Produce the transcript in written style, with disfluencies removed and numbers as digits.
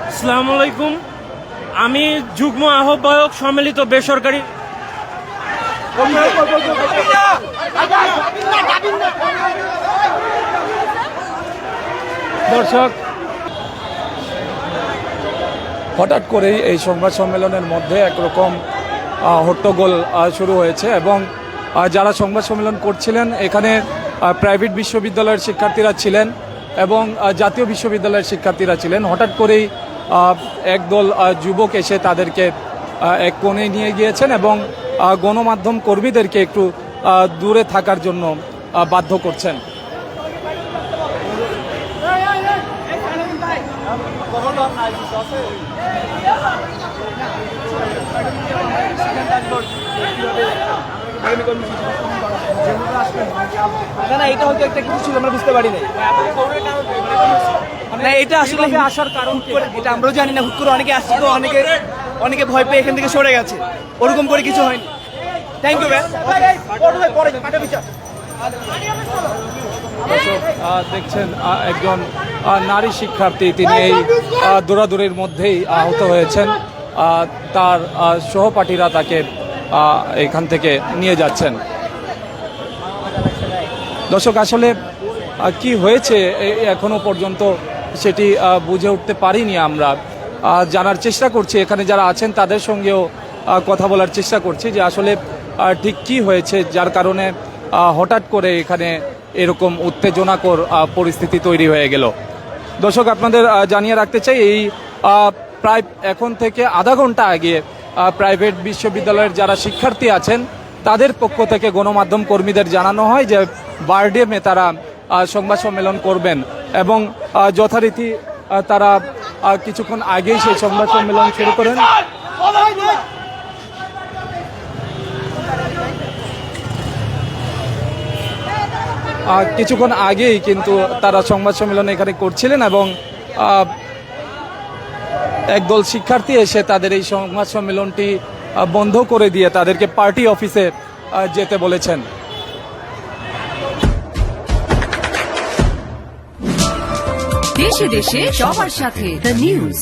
আসসালামু আলাইকুম। আমি যুগ্ম আহ্বায়ক সম্মিলিত বেসরকারি দর্শক, হঠাৎ করেই এই সংবাদ সম্মেলনের মধ্যে একরকম হট্টগোল শুরু হয়েছে এবং যারা সংবাদ সম্মেলন করছিলেন এখানে প্রাইভেট বিশ্ববিদ্যালয়ের শিক্ষার্থীরা ছিলেন এবং জাতীয় বিশ্ববিদ্যালয়ের শিক্ষার্থীরা ছিলেন। হঠাৎ করেই একদল যুবক এসে তাদেরকে এক কোণে নিয়ে গিয়েছেন এবং গণমাধ্যম কর্মীদেরকে একটু দূরে থাকার জন্য বাধ্য করছেন। না, এটা হয়তো একটা কিছু ছিল, আমরা বুঝতে পারি নাই। না, এটা আসলে আসার কারণ এটা আমরাও জানি না। হুট করে অনেকে আসছে, তো অনেকে ভয় পেয়ে এখান থেকে সরে গেছে। ওরকম করে কিছু হয়নি। Thank you. দেখছেন একজন নারী শিক্ষার্থী, তিনি এই দৌড়াদৌড়ির মধ্যেই আহত হয়েছেন। তার সহপাঠীরা তাকে এখান থেকে নিয়ে যাচ্ছেন। দর্শক, আসলে কি হয়েছে এখনো পর্যন্ত সেটি বুঝে উঠতে পারিনি। আমরা জানার চেষ্টা করছি, এখানে যারা আছেন তাদের সঙ্গেও কথা বলার চেষ্টা করছি যে আসলে ঠিক কি হয়েছে যার কারণে হঠাৎ করে এখানে এরকম উত্তেজনাকর পরিস্থিতি তৈরি হয়ে গেল। দর্শক, আপনাদের জানিয়ে রাখতে চাই, এই প্রায় এখন থেকে আধা ঘন্টা আগে প্রাইভেট বিশ্ববিদ্যালয়ের যারা শিক্ষার্থী আছেন তাদের পক্ষ থেকে গণমাধ্যম কর্মীদের জানানো হয় যে বারডেমে তারা সংবাদ সম্মেলন করবেন এবং যথারীতি তারা কিছুক্ষণ আগেই সেই সংবাদ সম্মেলন শুরু করেন। কিছুক্ষণ আগেই কিন্তু তারা সংবাদ সম্মেলন এখানে করছিলেন এবং একদল শিক্ষার্থী এসে তাদের এই সংবাদ সম্মেলনটি বন্ধ করে দিয়ে তাদেরকে পার্টি অফিসে যেতে বলেছেন। দেশে দেশে সবার সাথে দ্য নিউজ।